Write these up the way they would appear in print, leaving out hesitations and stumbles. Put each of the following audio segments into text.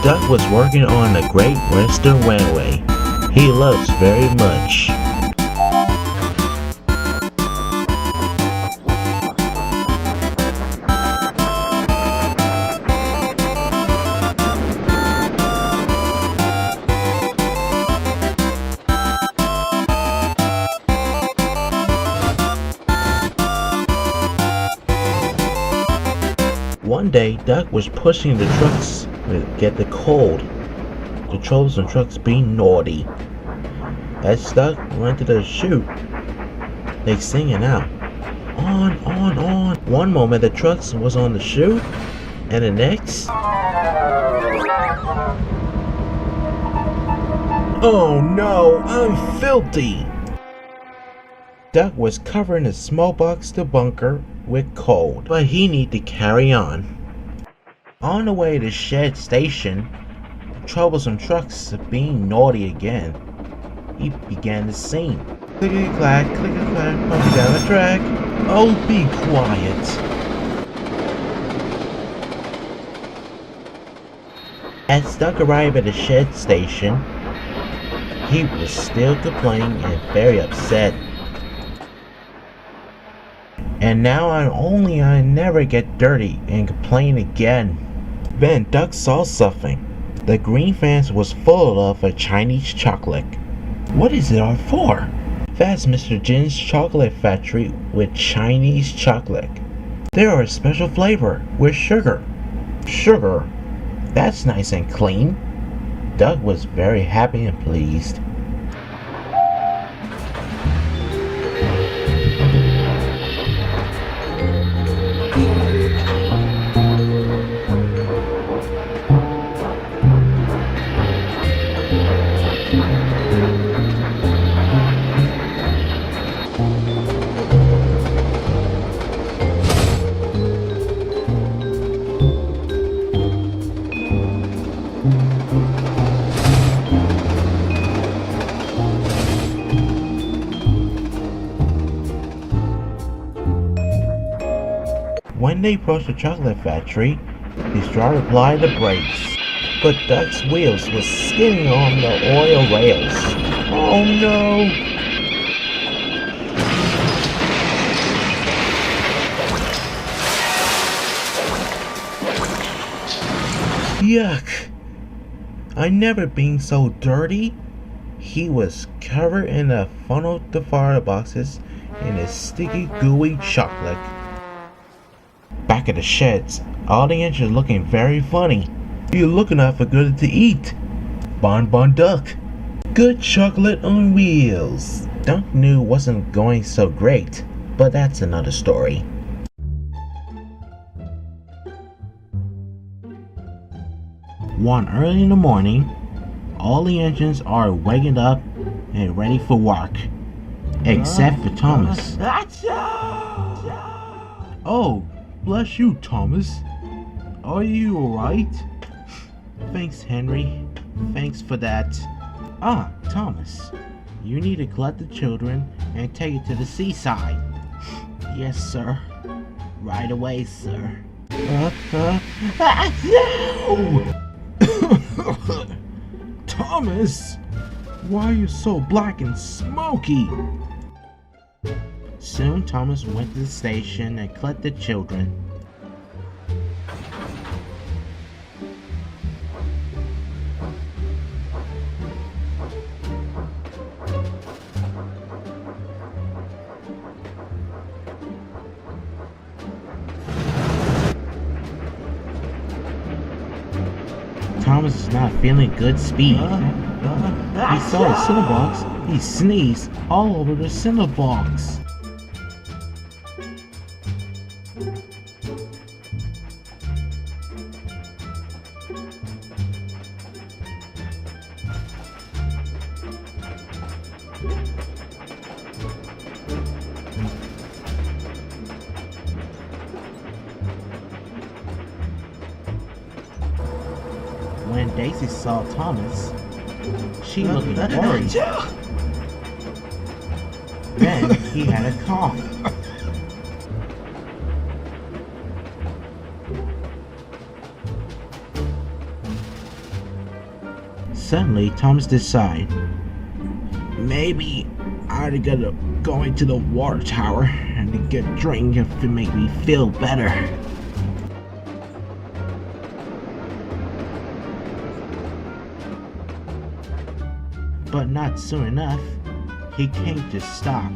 Duck was working on the Great Western Railway. He loves very much. One day, Duck was pushing the trucks to get the cold. The troublesome trucks being naughty. As Duck went to the chute, they singing out, on, on, on. One moment the trucks was on the chute, and the next, oh no, I'm filthy! Duck was covering his small box to bunker with cold, but he need to carry on. On the way to Shed Station, the troublesome trucks being naughty again. He began to sing. Clickety-clack, clickety-clack, pumping down the track. Oh, be quiet. As Duck arrived at the Shed Station, he was still complaining and very upset. And now I never get dirty and complain again. Then Duck saw something. The green fence was full of a Chinese chocolate. What is it all for? That's Mr. Jin's chocolate factory with Chinese chocolate. They are a special flavor with sugar. Sugar? That's nice and clean. Duck was very happy and pleased. When they approached the chocolate factory, they started applying the brakes, but Duck's wheels were skidding on the oil rails. Oh no! Yuck! I never been so dirty. He was covered in a funnel to fire boxes in a sticky, gooey chocolate. Back at the sheds, all the engines looking very funny. You're looking out for good to eat. Bon Bon Duck. Good chocolate on wheels. Dunk knew wasn't going so great, but that's another story. One early in the morning, all the engines are waking up and ready for work, except for Thomas. Oh, bless you, Thomas. Are you alright? Thanks, Henry. Thanks for that. Ah, Thomas, you need to collect the children and take it to the seaside. Yes, sir. Right away, sir. No! Thomas! Why are you so black and smoky? Soon Thomas went to the station and collected the children. Thomas is not feeling good speed. He saw the cinder box. He sneezed all over the cinder box. When Daisy saw Thomas, she looked worried. Then he had a cough. Suddenly, Thomas decided, maybe I gotta go into the water tower and get a drink if it make me feel better. But not soon enough, he came to stop.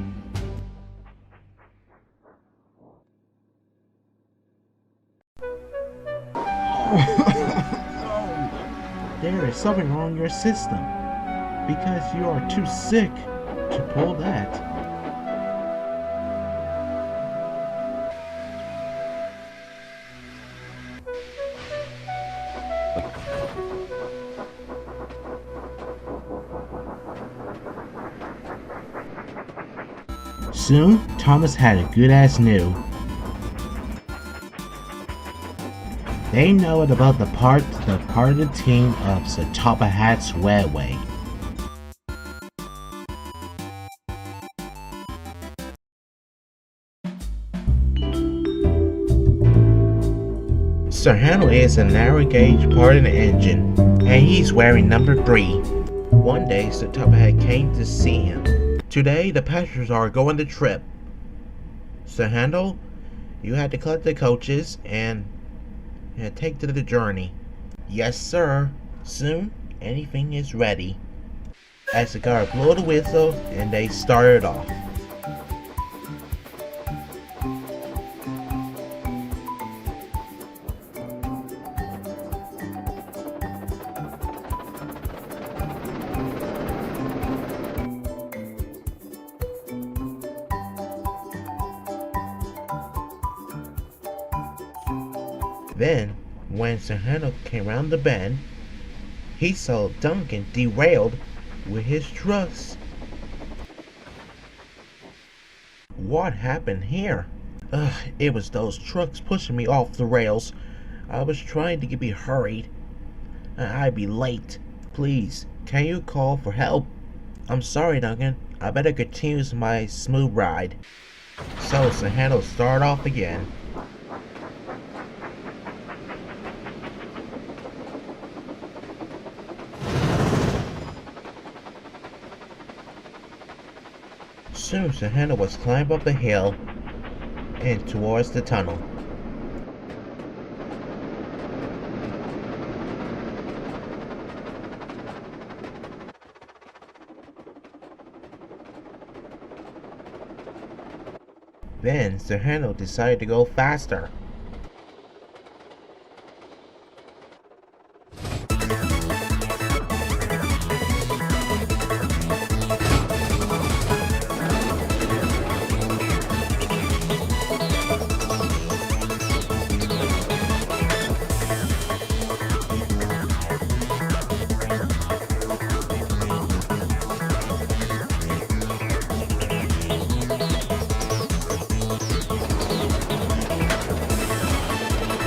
There is something wrong in your system, because you are too sick to pull that. Soon, Thomas had a good-ass new. They know it about the part of the team of the Top of Hat's Railway. Sir Handel is a narrow gauge part of the engine, and he's wearing number 3. One day, Sir Top of Hat came to see him. Today, the passengers are going the trip. Sir Handel, you had to collect the coaches and take to the journey. Yes, sir. Soon, anything is ready. As the guard blew the whistle, and they started off. Then, when Sir Handel came round the bend, he saw Duncan derailed with his trucks. What happened here? It was those trucks pushing me off the rails. I was trying to be hurried. I'd be late. Please, can you call for help? I'm sorry, Duncan. I better continue my smooth ride. So Sir Handel started off again. Soon Sir Handel was climbing up the hill and towards the tunnel. Then Sir Handel decided to go faster.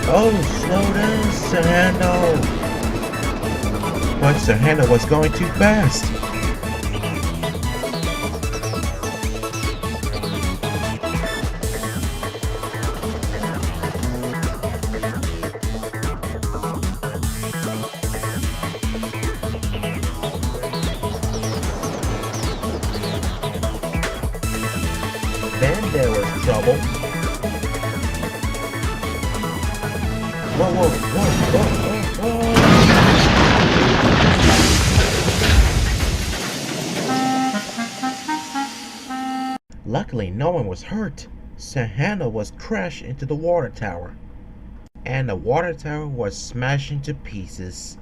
Oh, slow down, Sir Handel! But Sir Handel was going too fast. Then there was trouble. Whoa, whoa, whoa, whoa, whoa, whoa. Luckily, no one was hurt. Sir Handel was crashed into the water tower, and the water tower was smashed into pieces.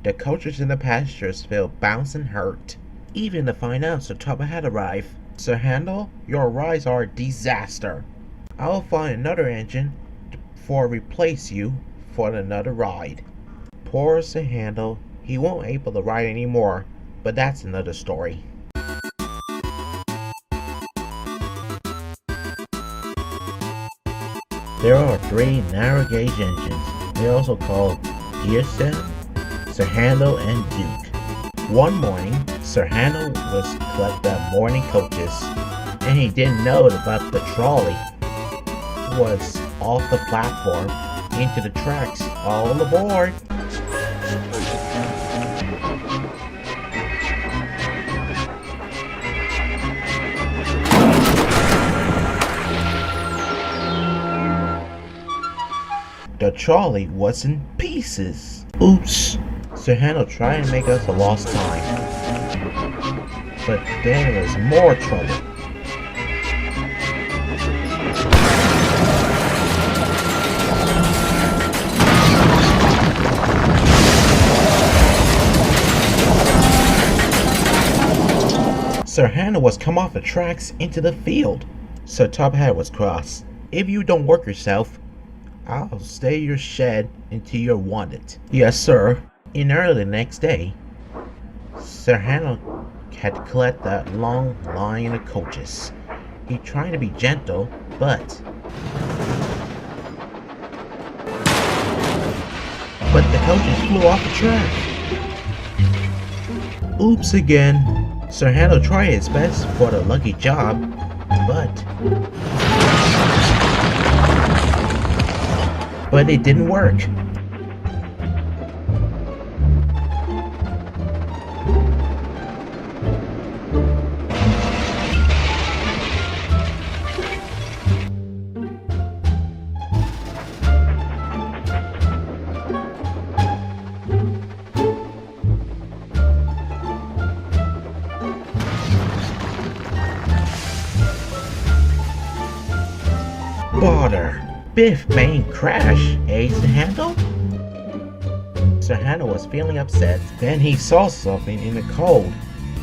The coaches and the passengers fell bouncing hurt. Even the finance top had arrived. Sir Handel, your rides are a disaster. I'll find another engine for replace you for another ride. Poor Sir Handel, he won't able to ride anymore, but that's another story. There are 3 narrow gauge engines. They're also called Gearset, Sir Handel, and Duke. One morning, Sir Handel was collecting the morning coaches, and he didn't know about the trolley was off the platform into the tracks. All aboard! the trolley was in pieces. Oops. Sir Handel tried to make us a lost time. But there was more trouble. Sir Handel was come off the tracks into the field. Sir Top Hat was cross. If you don't work yourself, I'll stay in your shed until you're wanted. Yes, sir. In early the next day, Sir Handel had to collect that long line of coaches. He tried to be gentle, but the coaches flew off the track. Oops again. Sir Handel tried his best for the lucky job, but it didn't work. Bother! Biff main crash, eh, Sir Handel? Sir Handel was feeling upset. Then he saw something in the cold.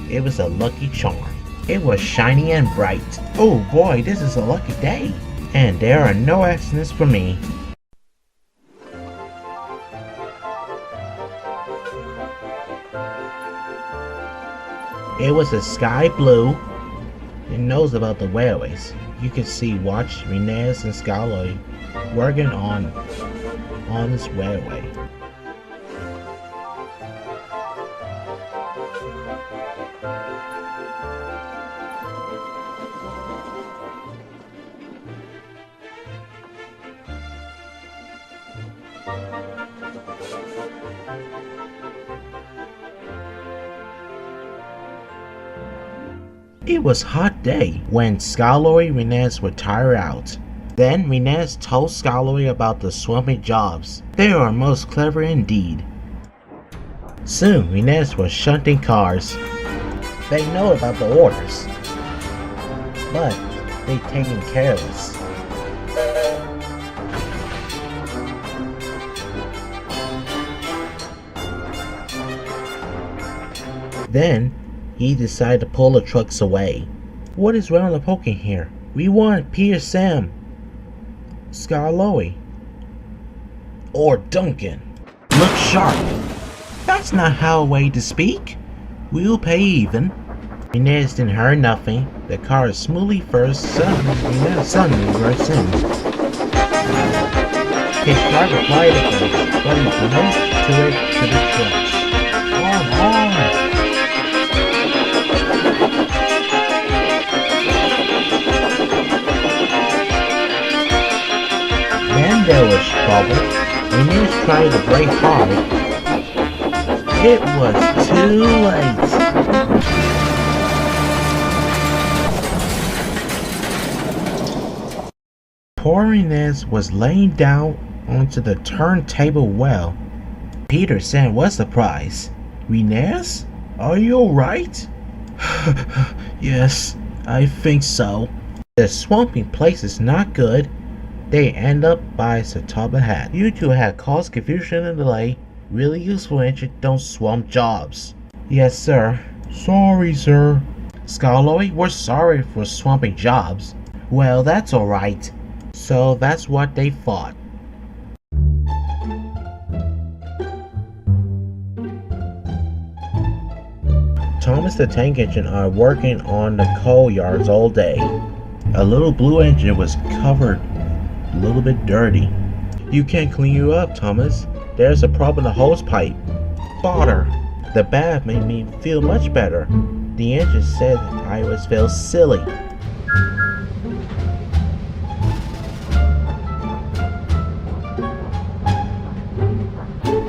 It was a lucky charm. It was shiny and bright. Oh boy, this is a lucky day. And there are no accidents for me. It was a sky blue. It knows about the railways. You can see Rheneas and Skarloey working on this railway. It was a hot day when Skarloey and Rheneas were tired out. Then Rheneas told Skarloey about the Swampy jobs. They are most clever indeed. Soon Rheneas was shunting cars. They know about the orders, but they taken careless. Then he decided to pull the trucks away. What is round the poking here? We want Peter Sam, Skarloey, or Duncan. Look sharp. That's not how a way to speak. We'll pay even. Rheneas didn't hear nothing. The car smoothly first, suddenly reversed in. His driver applied the brakes, but he moved to the trucks. On! Then there was trouble. Rheneas tried to brake hard. It was too late. Poor Rheneas was laying down onto the turntable well. Peter said, "What's the prize?" "Rheneas, are you alright?" "Yes, I think so." The swampy place is not good. They end up by Sir Top Hat. You two had caused confusion and delay. Really useful engine, don't swamp jobs. Yes, sir. Sorry, sir. Skarloey, we're sorry for swamping jobs. Well, that's alright. So that's what they fought. Thomas the tank engine are working on the coal yards all day. A little blue engine was covered a little bit dirty. You can't clean you up, Thomas. There's a problem in the hose pipe. Bother. The bath made me feel much better. The engine said I was felt silly.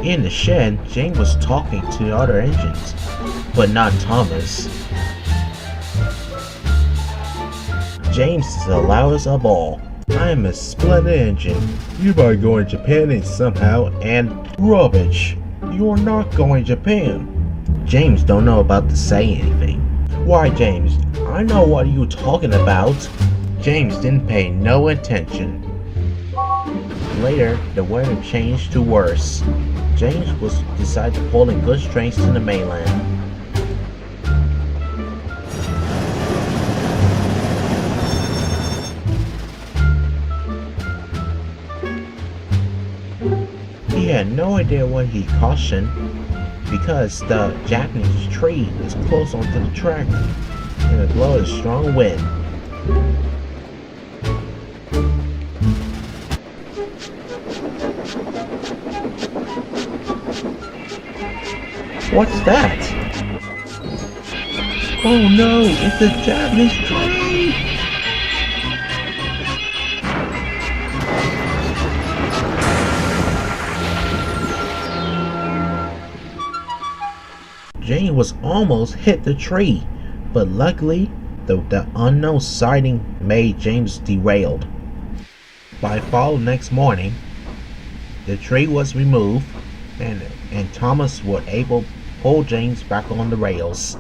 In the shed, Jane was talking to the other engines, but not Thomas. James is the loudest of all. I am a splendid engine. You are going to Japan and somehow, and rubbish. You are not going to Japan. James don't know about to say anything. Why, James, I know what you're talking about. James didn't pay no attention. Later, the weather changed to worse. James was decided to pull in goods trains to the mainland. He had no idea what he cautioned because the Japanese tree is close onto the track and it blows a strong wind. What's that? Oh no, it's a Japanese tree! James was almost hit the tree, but luckily the unknown sighting made James derailed. By fall next morning, the tree was removed and Thomas was able to pull James back on the rails.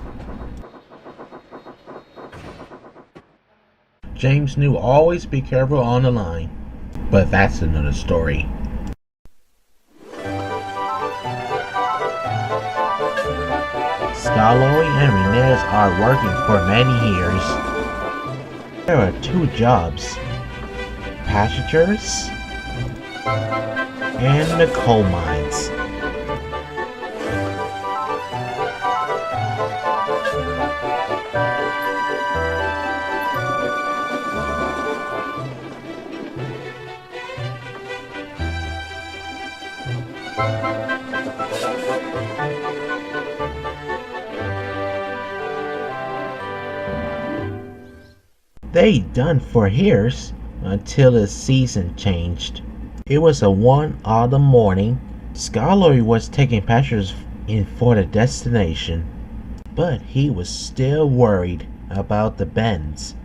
James knew always be careful on the line, but that's another story. Skarloey and Rheneas are working for many years. There are two jobs: passengers and the coal mines. They done for years until the season changed. It was a one autumn morning. Skarloey was taking passengers in for the destination, but he was still worried about the bends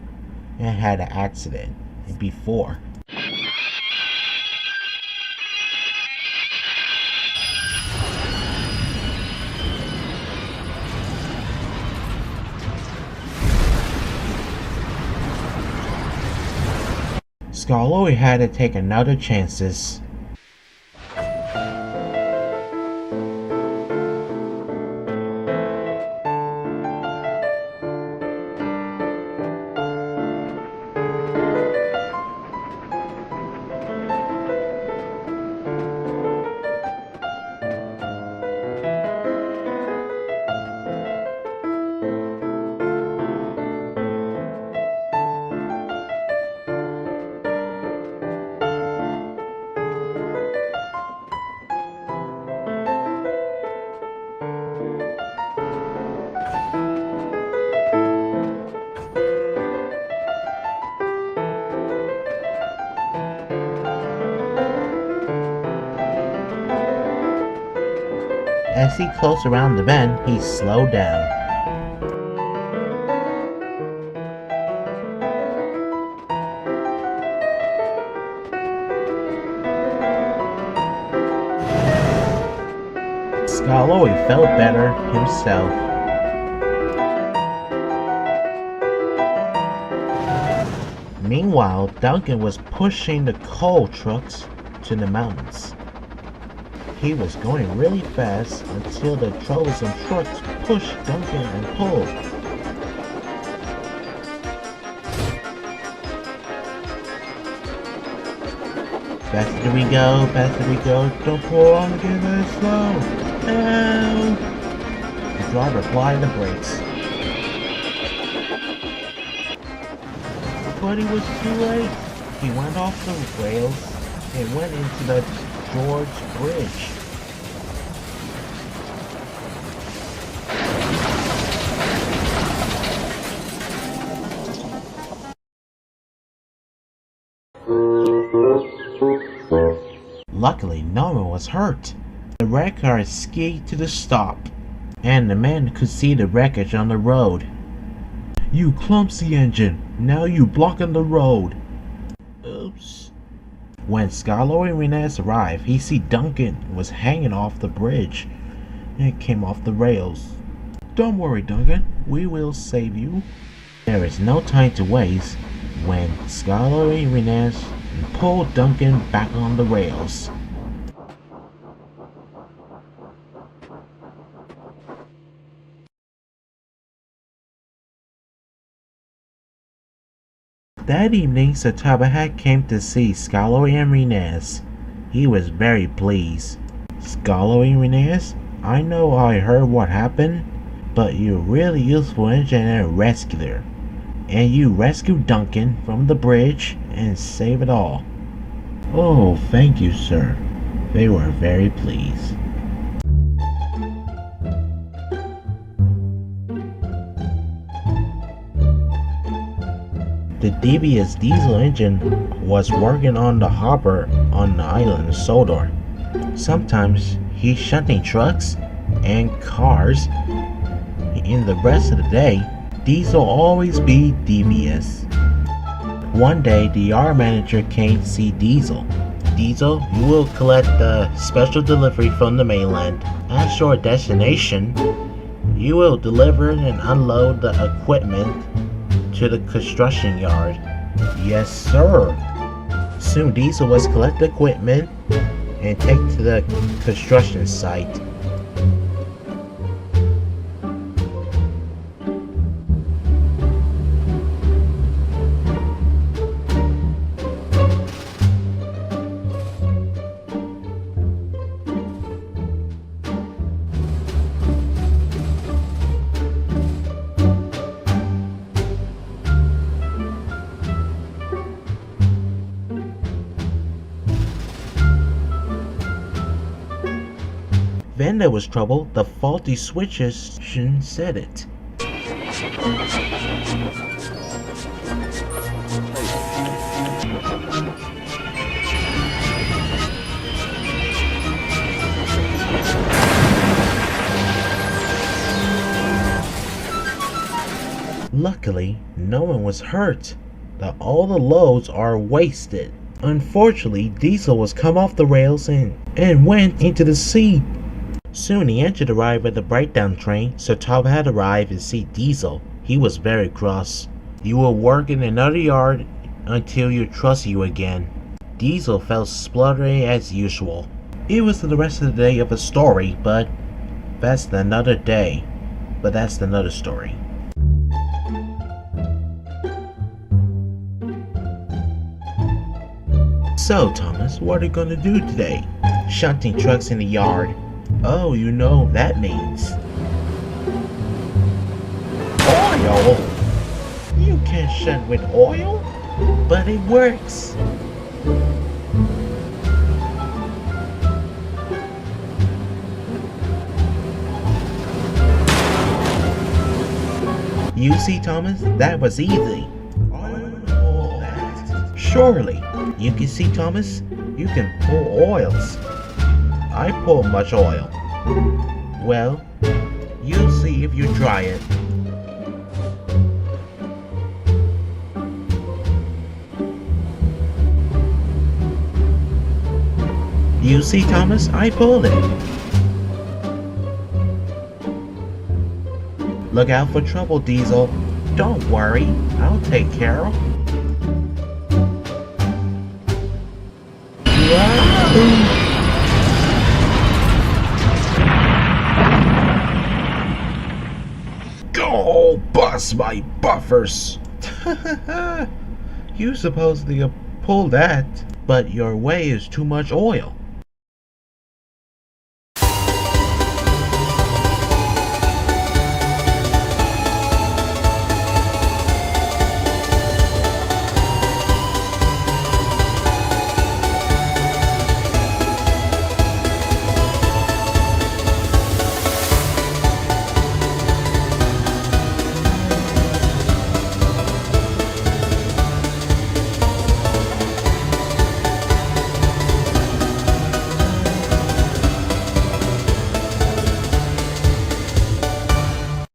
and had an accident before. Skarloey had to take another chances. As he closed around the bend, he slowed down. Skarloey felt better himself. Meanwhile, Duncan was pushing the coal trucks to the mountains. He was going really fast until the troublesome trucks pushed Duncan and pulled. Faster we go, don't pull on again very slow. Help! The driver applied the brakes. But he was too late. He went off the rails and went into the George Bridge. Luckily, no one was hurt. The wreck car skied to the stop, and the man could see the wreckage on the road. "You clumsy engine! Now you blocking the road!" Oops. When Skarloey and Rheneas arrived, he see Duncan was hanging off the bridge and came off the rails. Don't worry, Duncan, we will save you. There is no time to waste when Skarloey and Rheneas pulled Duncan back on the rails. That evening, Sir Toberhat came to see Skarloey and Rheneas. He was very pleased. Skarloey and Rheneas, I know I heard what happened, but you're a really useful engineer and rescuer. And you rescued Duncan from the bridge and saved it all. Oh, thank you, sir. They were very pleased. The devious diesel engine was working on the hopper on the island of Sodor. Sometimes he's shunting trucks and cars. In the rest of the day, Diesel always be devious. One day, the yard manager came to see Diesel. Diesel, you will collect the special delivery from the mainland. At your destination, you will deliver and unload the equipment to the construction yard. Yes, sir. Soon Diesel was collect the equipment and take to the construction site. Then there was trouble. The faulty switches shouldn't set it. Luckily, no one was hurt. All the loads are wasted. Unfortunately, Diesel was come off the rails and went into the sea. Soon the engine arrived at the breakdown train, so Tom had arrived and see Diesel. He was very cross. You will work in another yard until you trust you again. Diesel felt spluttering as usual. It was the rest of the day of a story, but that's another day. But that's another story. So Thomas, what are you gonna do today? Shunting trucks in the yard. Oh, you know what that means. Oil? You can't shunt with oil? But it works. You see, Thomas, that was easy. I know that. Surely. You can see, Thomas, you can pull oils. I pull much oil. Well, you'll see if you try it. You see, Thomas, I pulled it. Look out for trouble, Diesel. Don't worry, I'll take care of it. Go, bust my buffers. You supposedly pulled that, but your way is too much oil.